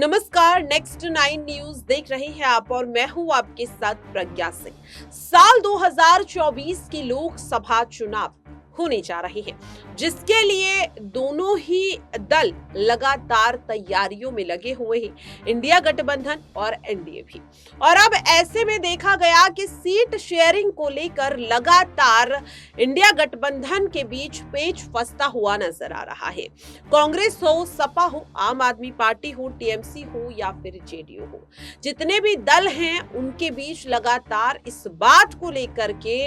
नमस्कार, next 9 news देख रहे हैं आप और मैं हूं आपके साथ प्रज्ञा सिंह। साल 2024 के लोकसभा चुनाव होने जा रहे हैं, जिसके लिए दोनों ही दल लगातार तैयारियों में लगे हुए हैं, इंडिया गठबंधन और एनडीए भी। और अब ऐसे में देखा गया कि सीट शेयरिंग को लेकर लगातार इंडिया गठबंधन के बीच पेच फंसता हुआ नजर आ रहा है। कांग्रेस हो, सपा हो, आम आदमी पार्टी हो, टीएमसी हो या फिर जेडीयू हो, जितने भी दल हैं उनके बीच लगातार इस बात को लेकर के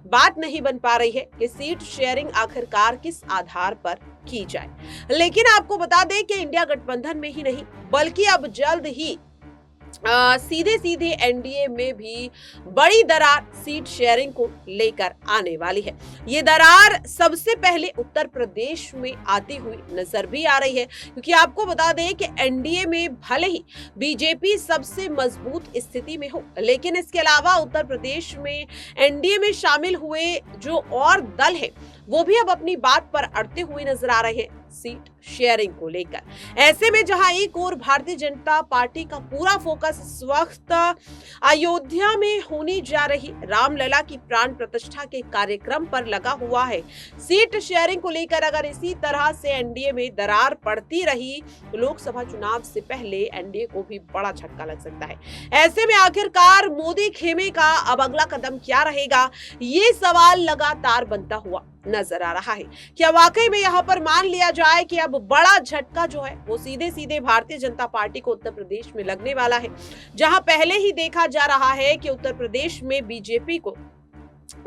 बात नहीं बन पा रही है कि सीट शेयरिंग आखिरकार किस आधार पर की जाए। लेकिन आपको बता दें कि इंडिया गठबंधन में ही नहीं बल्कि अब जल्द ही सीधे सीधे एनडीए में भी बड़ी दरार सीट शेयरिंग को लेकर आने वाली है। ये दरार सबसे पहले उत्तर प्रदेश में आती हुई नजर भी आ रही है, क्योंकि आपको बता दें कि एनडीए में भले ही बीजेपी सबसे मजबूत स्थिति में हो, लेकिन इसके अलावा उत्तर प्रदेश में एनडीए में शामिल हुए जो और दल है वो भी अब अपनी बात पर अड़ते हुए नजर आ रहे हैं सीट शेयरिंग को लेकर। ऐसे में जहां एक और भारतीय जनता पार्टी का पूरा फोकस इस वक्त अयोध्या में होने जा रही रामलला की प्राण प्रतिष्ठा के कार्यक्रम पर लगा हुआ है, सीट शेयरिंग को लेकर अगर इसी तरह से एनडीए में दरार पड़ती रही तो लोकसभा चुनाव से पहले एनडीए को भी बड़ा झटका लग सकता है। ऐसे में आखिरकार मोदी खेमे का अब अगला कदम क्या रहेगा, ये सवाल लगातार बनता हुआ नजर आ रहा है। क्या वाकई में यहाँ पर मान लिया जाए कि अब बड़ा झटका जो है वो सीधे सीधे भारतीय जनता पार्टी को उत्तर प्रदेश में लगने वाला है, जहां पहले ही देखा जा रहा है कि उत्तर प्रदेश में बीजेपी को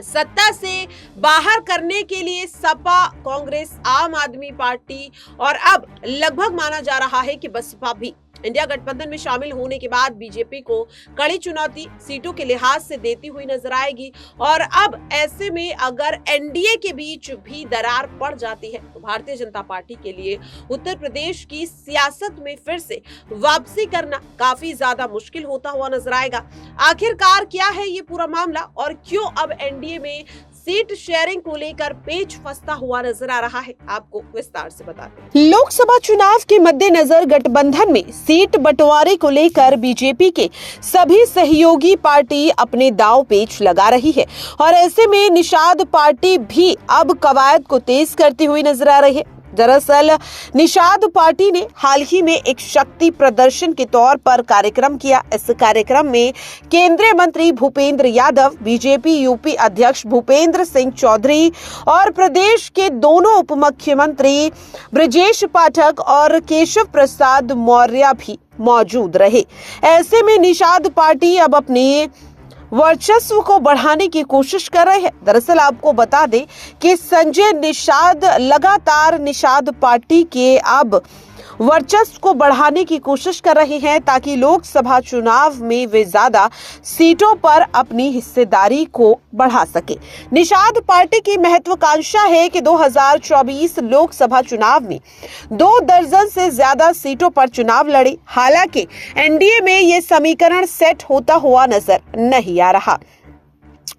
सत्ता से बाहर करने के लिए सपा, कांग्रेस, आम आदमी पार्टी और अब लगभग माना जा रहा है कि बसपा भी इंडिया गठबंधन में शामिल होने के बाद बीजेपी को कड़ी चुनौती सीटों के लिहाज से देती हुई नजर आएगी। और अब ऐसे में अगर एनडीए के बीच भी दरार पड़ जाती है तो भारतीय जनता पार्टी के लिए उत्तर प्रदेश की सियासत में फिर से वापसी करना काफी ज्यादा मुश्किल होता हुआ नजर आएगा। आखिरकार क्या है ये पूरा मामला और क्यों अब एनडीए में सीट शेयरिंग को लेकर पेच फंसता हुआ नजर आ रहा है, आपको विस्तार से बताते हैं। लोकसभा चुनाव के मद्देनजर गठबंधन में सीट बंटवारे को लेकर बीजेपी के सभी सहयोगी पार्टी अपने दांव पेच लगा रही है और ऐसे में निषाद पार्टी भी अब कवायद को तेज करती हुई नजर आ रही है। दरअसल निषाद पार्टी ने हाल ही में एक शक्ति प्रदर्शन के तौर पर कार्यक्रम किया। इस कार्यक्रम में केंद्रीय मंत्री भूपेंद्र यादव, बीजेपी यूपी अध्यक्ष भूपेंद्र सिंह चौधरी और प्रदेश के दोनों उप मुख्यमंत्री ब्रजेश पाठक और केशव प्रसाद मौर्य भी मौजूद रहे। ऐसे में निषाद पार्टी अब अपनी वर्चस्व को बढ़ाने की कोशिश कर रहे हैं। दरअसल आपको बता दें कि संजय निषाद लगातार निषाद पार्टी के अब वर्चस्व को बढ़ाने की कोशिश कर रहे हैं ताकि लोकसभा चुनाव में वे ज्यादा सीटों पर अपनी हिस्सेदारी को बढ़ा सके। निषाद पार्टी की महत्वाकांक्षा है कि 2024 लोकसभा चुनाव में 2 दर्जन से ज्यादा सीटों पर चुनाव लड़े। हालांकि एनडीए में ये समीकरण सेट होता हुआ नजर नहीं आ रहा।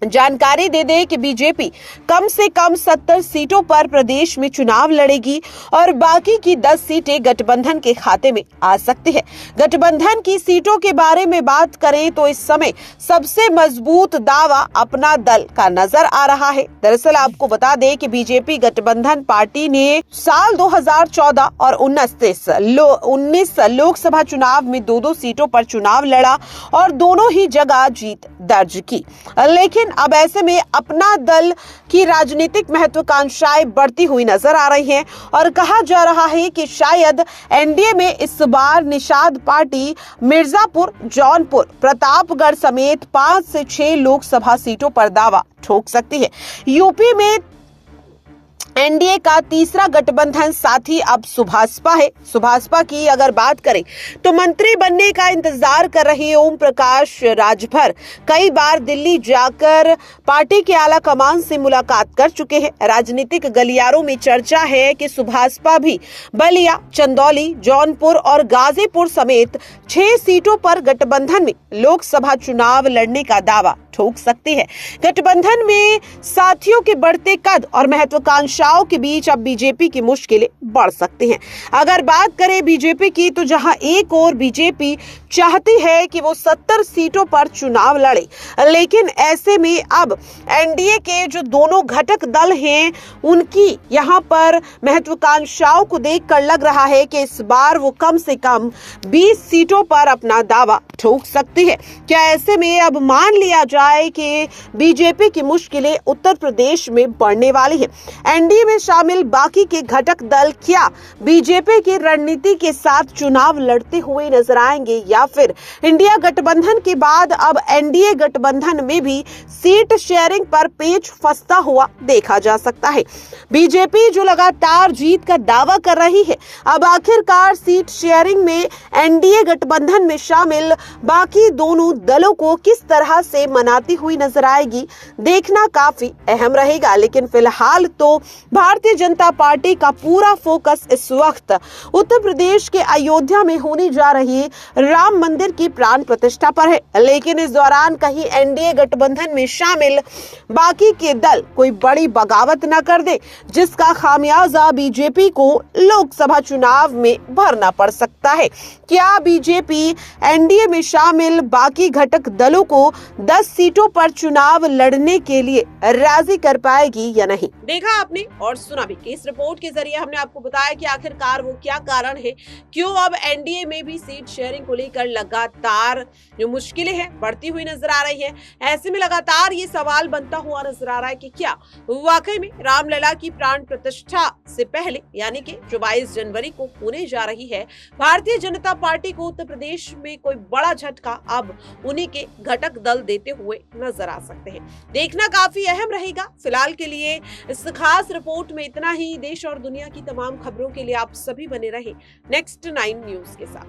जानकारी दे दे कि बीजेपी कम से कम 70 सीटों पर प्रदेश में चुनाव लड़ेगी और बाकी की 10 सीटें गठबंधन के खाते में आ सकती है। गठबंधन की सीटों के बारे में बात करें तो इस समय सबसे मजबूत दावा अपना दल का नजर आ रहा है। दरअसल आपको बता दें कि बीजेपी गठबंधन पार्टी ने साल 2014 और 19 लोकसभा चुनाव में 2-2 सीटों पर चुनाव लड़ा और दोनों ही जगह जीत दर्ज की। लेकिन अब ऐसे में अपना दल की राजनीतिक महत्वाकांक्षाएं बढ़ती हुई नजर आ रही हैं और कहा जा रहा है कि शायद एनडीए में इस बार निषाद पार्टी मिर्जापुर, जौनपुर, प्रतापगढ़ समेत 5 से 6 लोकसभा सीटों पर दावा ठोक सकती है। यूपी में एनडीए का तीसरा गठबंधन साथी अब सुभाषपा है। सुभाषपा की अगर बात करें तो मंत्री बनने का इंतजार कर रहे ओम प्रकाश राजभर कई बार दिल्ली जाकर पार्टी के आला कमान से मुलाकात कर चुके हैं। राजनीतिक गलियारों में चर्चा है कि सुभाषपा भी बलिया, चंदौली, जौनपुर और गाजीपुर समेत 6 सीटों पर गठबंधन में लोकसभा चुनाव लड़ने का दावा ठोक सकती है। गठबंधन में साथियों के बढ़ते कद और महत्वाकांक्षाओं के बीच अब बीजेपी की मुश्किलें बढ़ सकती हैं। अगर बात करें बीजेपी की, तो जहां एक और बीजेपी चाहती है कि वो 70 सीटों पर चुनाव लड़े, लेकिन ऐसे में अब एनडीए के जो दोनों घटक दल हैं, उनकी यहां पर महत्वाकांक्षाओं को देखकर लग रहा है कि इस बार वो कम से कम 20 सीटों पर अपना दावा ठोक सकती है। क्या ऐसे में अब मान लिया जाए कि बीजेपी की मुश्किलें उत्तर प्रदेश में बढ़ने वाली है? एनडीए में शामिल बाकी के घटक दल क्या बीजेपी की रणनीति के साथ चुनाव लड़ते हुए नजर आएंगे, या फिर इंडिया गठबंधन के बाद अब एनडीए गठबंधन में भी सीट शेयरिंग पर पेच फंसता हुआ देखा जा सकता है? बीजेपी जो लगातार जीत का दावा कर रही है, अब आखिरकार सीट शेयरिंग में एनडीए गठबंधन में शामिल बाकी दोनों दलों को किस तरह से मनाती हुई नजर आएगी, देखना काफी अहम रहेगा। लेकिन फिलहाल तो भारतीय जनता पार्टी का पूरा फोकस इस वक्त उत्तर प्रदेश के अयोध्या में होने जा रही राम मंदिर की प्राण प्रतिष्ठा पर है। लेकिन इस दौरान कहीं एनडीए गठबंधन में शामिल बाकी के दल कोई बड़ी बगावत न कर दे, जिसका खामियाजा बीजेपी को लोकसभा चुनाव में भरना पड़ सकता है। क्या बीजेपी एनडीए में शामिल बाकी घटक दलों को 10 सीटों पर चुनाव लड़ने के लिए राजी कर पाएगी या नहीं? देखा आपने और सुना भी कि इस रिपोर्ट के जरिए हमने आपको बताया कि आखिरकार वो क्या कारण है, क्यों अब एनडीए में भी सीट शेयरिंग को लेकर लगातार जो मुश्किलें हैं बढ़ती हुई नजर आ रही है। ऐसे में लगातार ये सवाल बनता हुआ नजर आ रहा है कि क्या वाकई में रामलला की प्राण प्रतिष्ठा से पहले, यानी कि जो 22 जनवरी को होने जा रही है, भारतीय जनता पार्टी को उत्तर प्रदेश में कोई बड़ा झटका अब उन्हीं के घटक दल देते हुए नजर आ सकते हैं। देखना काफी अहम रहेगा। फिलहाल के लिए इस खास रिपोर्ट में इतना ही। देश और दुनिया की तमाम खबरों के लिए आप सभी बने रहे नेक्स्ट 9 न्यूज के साथ।